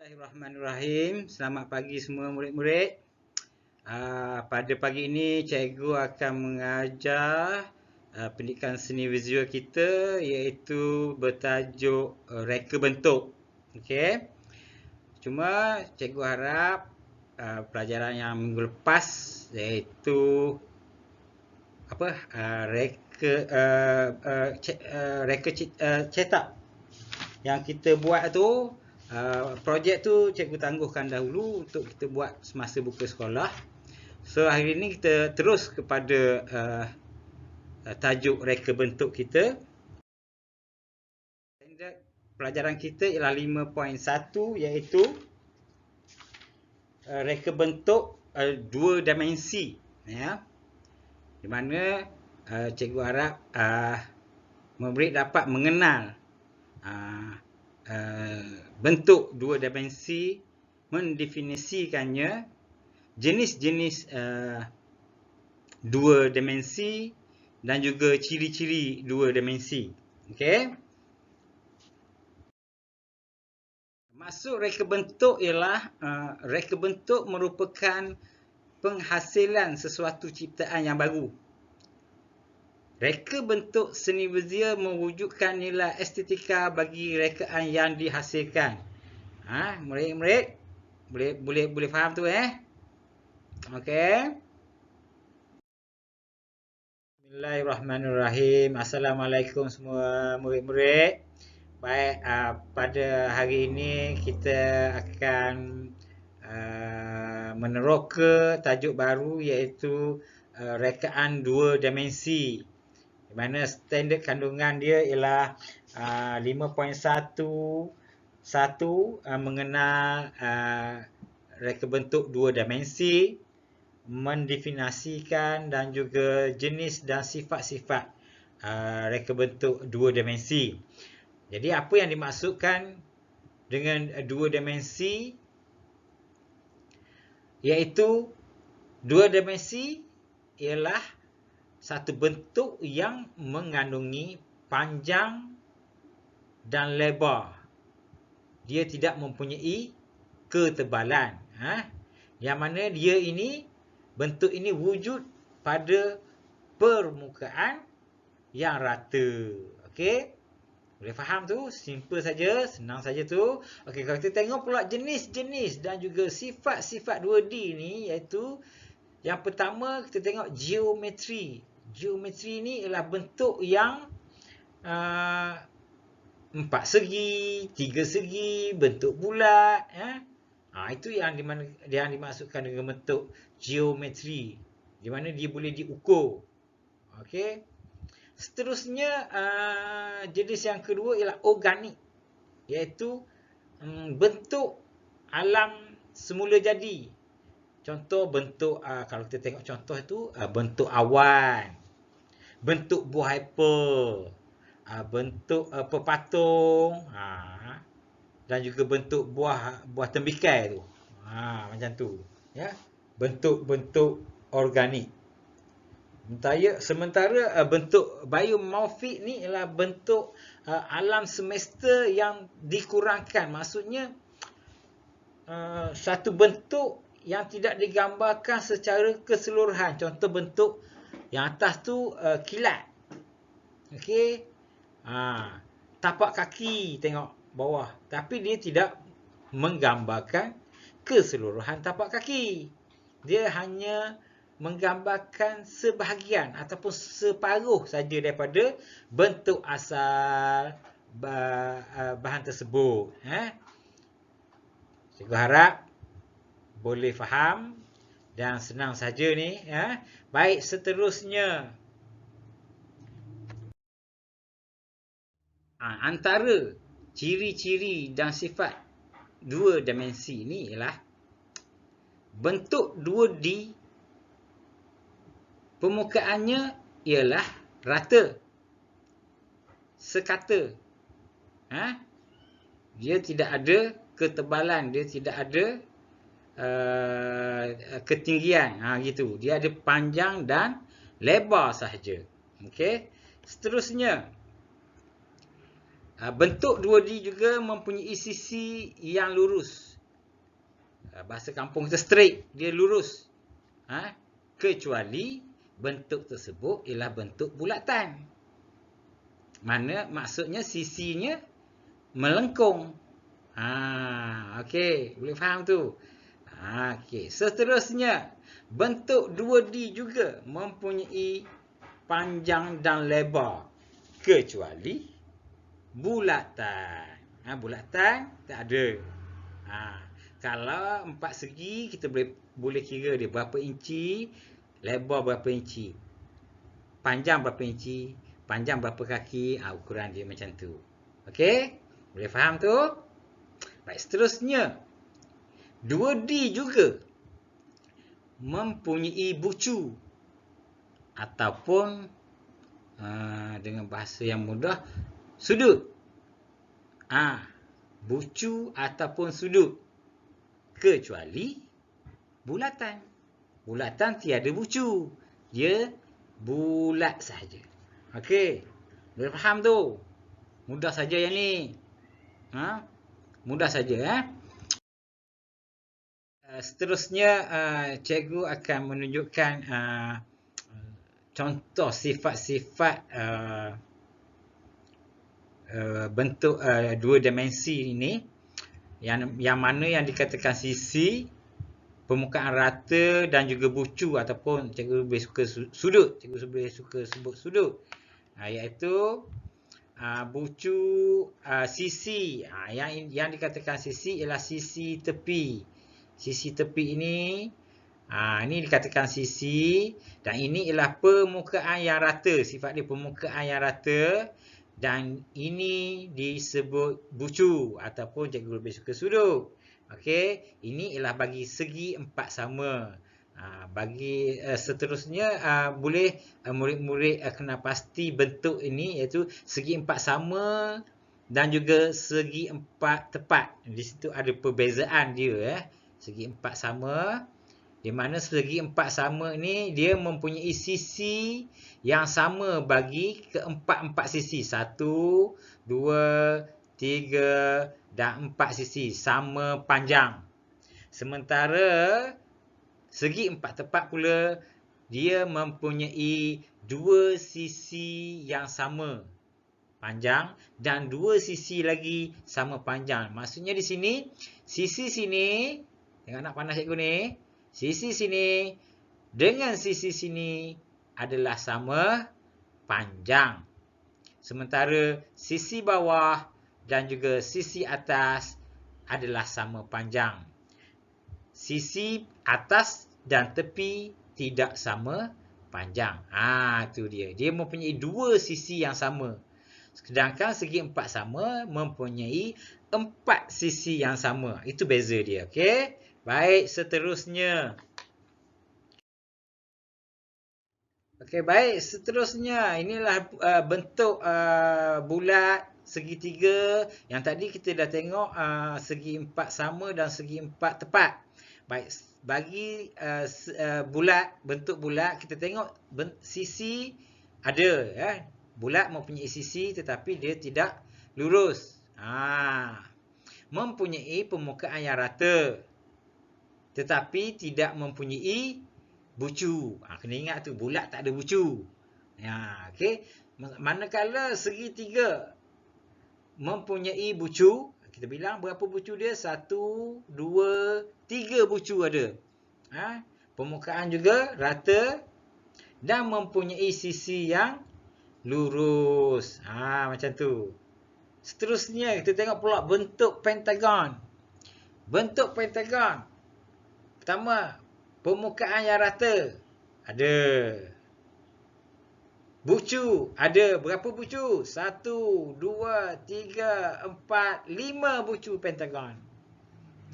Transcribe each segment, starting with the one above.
Bismillahirrahmanirrahim. Selamat pagi semua murid-murid. Pada pagi ini cikgu akan mengajar pendidikan seni visual kita iaitu bertajuk reka bentuk. Okey. Cuma cikgu harap pelajaran yang minggu lepas iaitu reka cetak yang kita buat tu, projek tu cikgu tangguhkan dahulu untuk kita buat semasa buka sekolah. So hari ini kita terus kepada tajuk reka bentuk kita. Standard pelajaran kita ialah 5.1 iaitu reka bentuk dua dimensi, ya. Di mana cikgu harap murid dapat mengenal bentuk dua dimensi, mendefinisikannya, jenis-jenis dua dimensi dan juga ciri-ciri dua dimensi. Okey. Maksud reka bentuk ialah reka bentuk merupakan penghasilan sesuatu ciptaan yang baru. Reka bentuk seni visual mewujudkan nilai estetika bagi rekaan yang dihasilkan. Murid-murid boleh faham tu Okey. Bismillahirrahmanirrahim. Assalamualaikum semua murid-murid. Baik, pada hari ini kita akan meneroka tajuk baru iaitu rekaan dua dimensi. Di mana standard kandungan dia ialah 5.1 mengenal reka bentuk dua dimensi, mendefinisikan dan juga jenis dan sifat-sifat reka bentuk dua dimensi. Jadi apa yang dimaksudkan dengan dua dimensi? Iaitu dua dimensi ialah satu bentuk yang mengandungi panjang dan lebar. Dia tidak mempunyai ketebalan. Yang mana dia ini, bentuk ini wujud pada permukaan yang rata. Okey? Boleh faham tu? Simple saja, senang saja tu. Okey, kalau kita tengok pula jenis-jenis dan juga sifat-sifat 2D ni, iaitu yang pertama kita tengok geometri. Geometri ni ialah bentuk yang 4 segi, 3 segi, bentuk bulat. Itu yang dimaksudkan dengan bentuk geometri, di mana dia boleh diukur. Okey. Seterusnya, jenis yang kedua ialah organik, iaitu bentuk alam semula jadi. Contoh bentuk, kalau kita tengok contoh itu, bentuk awan, bentuk buah apple, bentuk pepatung, dan juga bentuk buah tembikai tu. Macam tu, ya. Bentuk-bentuk organik. Sementara bentuk biomorfik ni ialah bentuk alam semesta yang dikurangkan. Maksudnya satu bentuk yang tidak digambarkan secara keseluruhan. Contoh bentuk yang atas tu kilat. Okey. Tapak kaki tengok bawah, tapi dia tidak menggambarkan keseluruhan tapak kaki. Dia hanya menggambarkan sebahagian ataupun separuh saja daripada bentuk asal bahan tersebut. Cikgu harap boleh faham dan senang saja ni. Baik, seterusnya, antara ciri-ciri dan sifat dua dimensi ni ialah bentuk 2D permukaannya ialah rata, sekata. Dia tidak ada ketebalan, dia tidak ada ketinggian, gitu. Dia ada panjang dan lebar sahaja. Okey. Seterusnya, bentuk 2D juga mempunyai sisi yang lurus. bahasa kampung kita straight, dia lurus. Kecuali bentuk tersebut ialah bentuk bulatan. Mana maksudnya sisinya melengkung. Okey, boleh faham tu. Okey, seterusnya bentuk 2D juga mempunyai panjang dan lebar kecuali bulatan. Bulatan tak ada. Kalau 4 segi kita boleh kira dia berapa inci, lebar berapa inci, panjang berapa inci, panjang berapa kaki, ukuran dia macam tu. Okey? Boleh faham tu? Baik, seterusnya 2D juga mempunyai bucu ataupun dengan bahasa yang mudah, sudut. Bucu ataupun sudut. Kecuali bulatan. Bulatan tiada bucu. Dia bulat saja. Okey. Boleh faham tu? Mudah saja yang ni. Mudah saja. Seterusnya, cikgu akan menunjukkan contoh sifat-sifat bentuk 2 dimensi ini, yang mana yang dikatakan sisi, permukaan rata dan juga bucu, ataupun cikgu lebih suka sudut. Cikgu lebih suka sebut sudut. Iaitu bucu, sisi. Yang dikatakan sisi ialah sisi tepi. Sisi tepi ini dikatakan sisi, dan ini ialah permukaan yang rata. Sifat dia permukaan yang rata, dan ini disebut bucu ataupun cikgu lebih suka sudut. Okey, ini ialah bagi segi 4 sama. Bagi seterusnya boleh murid-murid kena pasti bentuk ini, iaitu segi 4 sama dan juga segi 4 tepat. Di situ ada perbezaan dia. Segi 4 sama, di mana segi 4 sama ni dia mempunyai sisi yang sama bagi keempat-empat sisi. 1, 2, 3 dan 4 sisi sama panjang. Sementara segi 4 tepat pula dia mempunyai 2 sisi yang sama panjang dan 2 sisi lagi sama panjang. Maksudnya di sini, sisi sini, tengok nak panas cikgu ni, sisi sini dengan sisi sini adalah sama panjang. Sementara sisi bawah dan juga sisi atas adalah sama panjang. Sisi atas dan tepi tidak sama panjang. Itu dia. Dia mempunyai 2 sisi yang sama. Sedangkan segi 4 sama mempunyai 4 sisi yang sama. Itu beza dia. Okey? Baik, seterusnya. Okey, baik. Seterusnya, inilah bentuk bulat segitiga. Yang tadi kita dah tengok segi 4 sama dan segi 4 tepat. Baik, bagi bulat, bentuk bulat, kita tengok sisi ada. Bulat mempunyai sisi tetapi dia tidak lurus. Mempunyai permukaan yang rata tetapi tidak mempunyai bucu. Kena ingat tu, bulat tak ada bucu. Okey. Manakala segitiga mempunyai bucu, kita bilang berapa bucu dia? 1, 2, 3 bucu ada. Permukaan juga rata dan mempunyai sisi yang lurus. Macam tu. Seterusnya kita tengok pula bentuk pentagon. Bentuk pentagon. Pertama, permukaan yang rata. Ada. Bucu. Ada. Berapa bucu? 1, 2, 3, 4, 5 bucu pentagon.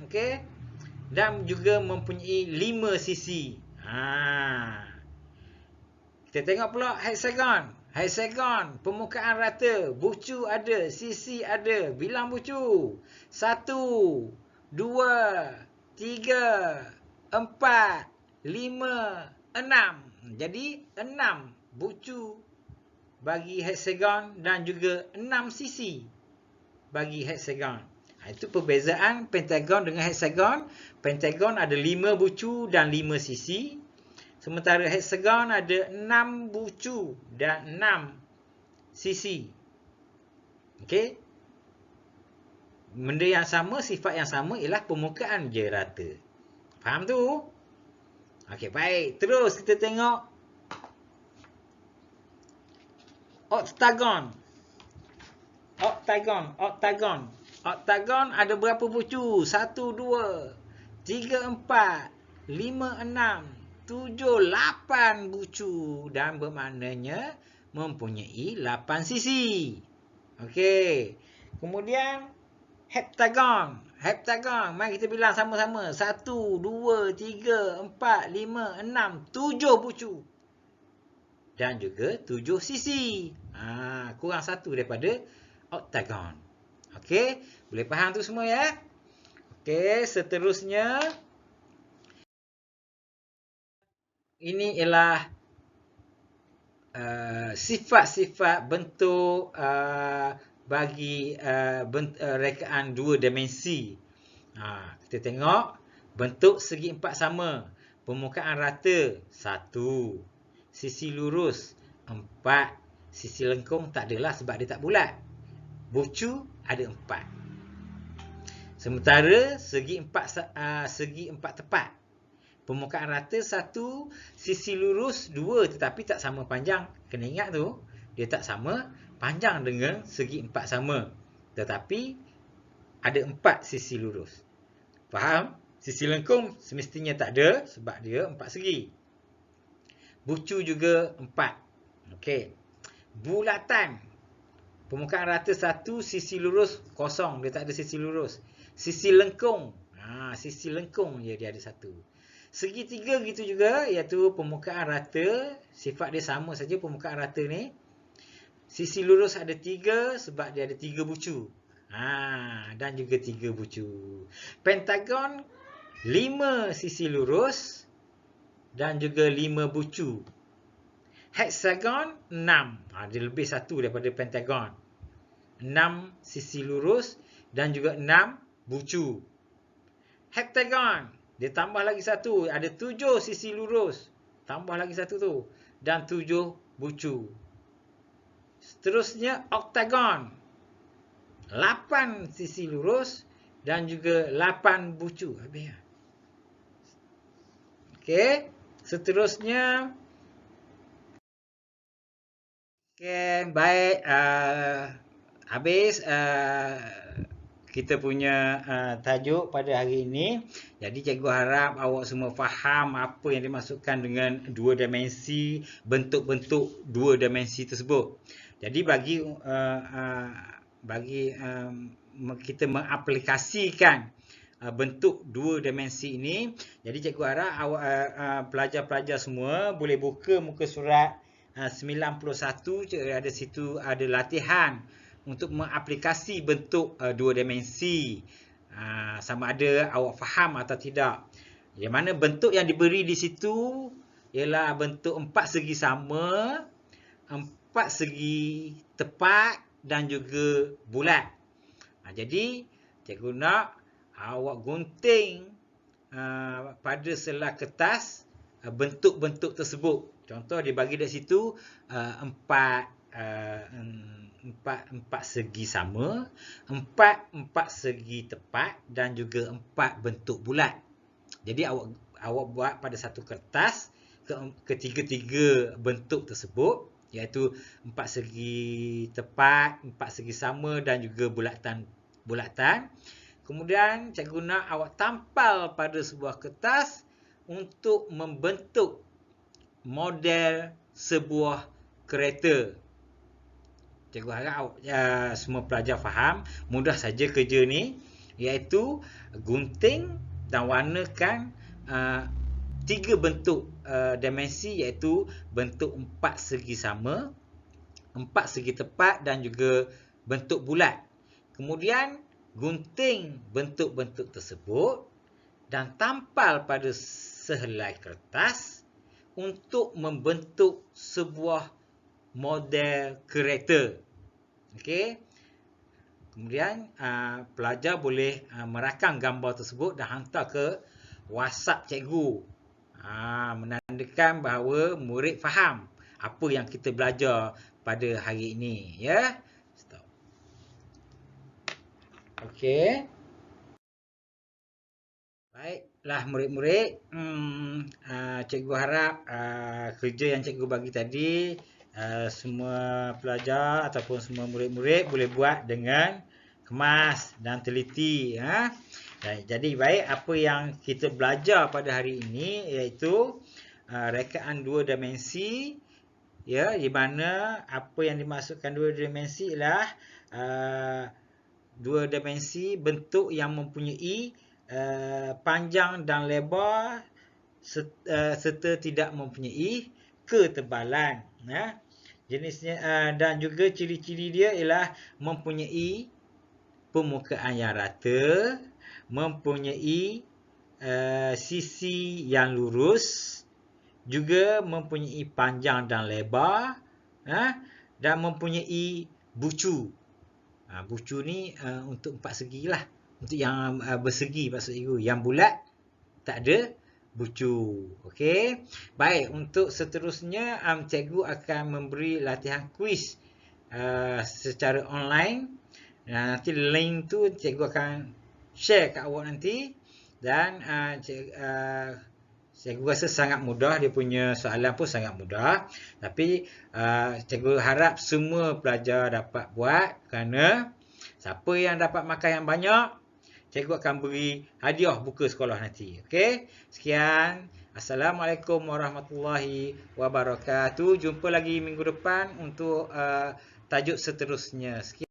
Okey. Dan juga mempunyai 5 sisi. Kita tengok pula hexagon. Hexagon. Permukaan rata. Bucu ada. Sisi ada. Bilang bucu. 1, 2, 3, 4, 5, 6. Jadi 6 bucu bagi hexagon dan juga 6 sisi bagi hexagon. Itu perbezaan pentagon dengan hexagon. Pentagon ada 5 bucu dan 5 sisi. Sementara hexagon ada 6 bucu dan 6 sisi. Okey. Benda yang sama, sifat yang sama ialah permukaan je rata. Faham tu? Okey, baik. Terus kita tengok oktagon. Oktagon ada berapa bucu? 1, 2, 3, 4, 5, 6, 7, 8 bucu. Dan bermaknanya mempunyai 8 sisi. Okey. Kemudian heptagon. Mari kita bilang sama-sama. 1, 2, 3, 4, 5, 6, 7 bucu. Dan juga 7 sisi. Kurang satu daripada oktagon. Okey, boleh faham tu semua ya? Okey, seterusnya ini ialah sifat-sifat bentuk bagi rekaan dua dimensi. Kita tengok bentuk segi empat sama, permukaan rata 1, sisi lurus 4, sisi lengkung tak adalah sebab dia tak bulat. Bucu ada 4. Sementara segi empat tepat. Permukaan rata 1, sisi lurus 2 tetapi tak sama panjang. Kena ingat tu, dia tak sama panjang dengan segi empat sama. Tetapi ada 4 sisi lurus. Faham? Sisi lengkung semestinya tak ada sebab dia 4 segi. Bucu juga 4. Okey. Bulatan. Permukaan rata 1, sisi lurus kosong. Dia tak ada sisi lurus. Sisi lengkung. Sisi lengkung je dia ada 1. Segitiga gitu juga, iaitu permukaan rata. Sifat dia sama saja permukaan rata ni. Sisi lurus ada 3 sebab dia ada 3 bucu. Dan juga 3 bucu. Pentagon 5 sisi lurus dan juga 5 bucu. Hexagon 6. Dia lebih 1 daripada pentagon. 6 sisi lurus dan juga 6 bucu. Heptagon. Dia tambah lagi 1. Ada 7 sisi lurus. Tambah lagi 1 tu. Dan 7 bucu. Seterusnya oktagon. 8 sisi lurus dan juga 8 bucu. Habis. Okey. Seterusnya. Okey, baik. Habis kita punya tajuk pada hari ini. Jadi cikgu harap awak semua faham apa yang dimaksudkan dengan dua dimensi, bentuk-bentuk dua dimensi tersebut. Jadi bagi kita mengaplikasikan bentuk dua dimensi ini, jadi cikgu harap awak pelajar-pelajar semua boleh buka muka surat 91. Ada situ ada latihan untuk mengaplikasi bentuk dua dimensi. Sama ada awak faham atau tidak. Yang mana bentuk yang diberi di situ ialah bentuk 4 segi sama, 4 segi tepat dan juga bulat. Jadi cikgu nak awak gunting pada selah kertas bentuk-bentuk tersebut. Contoh dia bagi dari situ 4 segi sama, 4 segi tepat dan juga 4 bentuk bulat. Jadi awak buat pada satu kertas ketiga-tiga bentuk tersebut, iaitu 4 segi tepat, 4 segi sama dan juga bulatan. Kemudian cikgu nak awak tampal pada sebuah kertas untuk membentuk model sebuah kereta. Cikgu harap semua pelajar faham. Mudah saja kerja ni, iaitu gunting dan warnakan 3 bentuk dimensi, iaitu bentuk 4 segi sama, 4 segi tepat dan juga bentuk bulat. Kemudian gunting bentuk-bentuk tersebut dan tampal pada sehelai kertas untuk membentuk sebuah model kereta. Okey. Kemudian pelajar boleh merakam gambar tersebut dan hantar ke WhatsApp cikgu. Menandakan bahawa murid faham apa yang kita belajar pada hari ini, ya. Stop. Okey. Baiklah murid-murid, cikgu harap kerja yang cikgu bagi tadi semua pelajar ataupun semua murid-murid boleh buat dengan kemas dan teliti, ya. Jadi baik, apa yang kita belajar pada hari ini iaitu rekaan dua dimensi, ya, di mana apa yang dimaksudkan dua dimensi ialah dua dimensi bentuk yang mempunyai panjang dan lebar serta tidak mempunyai ketebalan, ya. Jenisnya dan juga ciri-ciri dia ialah mempunyai permukaan yang rata, mempunyai sisi yang lurus, juga mempunyai panjang dan lebar, dan mempunyai bucu. Bucu ni untuk empat segi lah. Untuk yang bersegi maksud cikgu. Yang bulat tak ada bucu. Okey. Baik, untuk seterusnya cikgu akan memberi latihan kuis secara online. Nanti link tu cikgu akan share kat awak nanti. Dan cikgu rasa sangat mudah, dia punya soalan pun sangat mudah. Tapi cikgu harap semua pelajar dapat buat, kerana siapa yang dapat markah yang banyak, cikgu akan beri hadiah buka sekolah nanti. Okey. Sekian. Assalamualaikum warahmatullahi wabarakatuh. Jumpa lagi minggu depan untuk tajuk seterusnya. Sekian.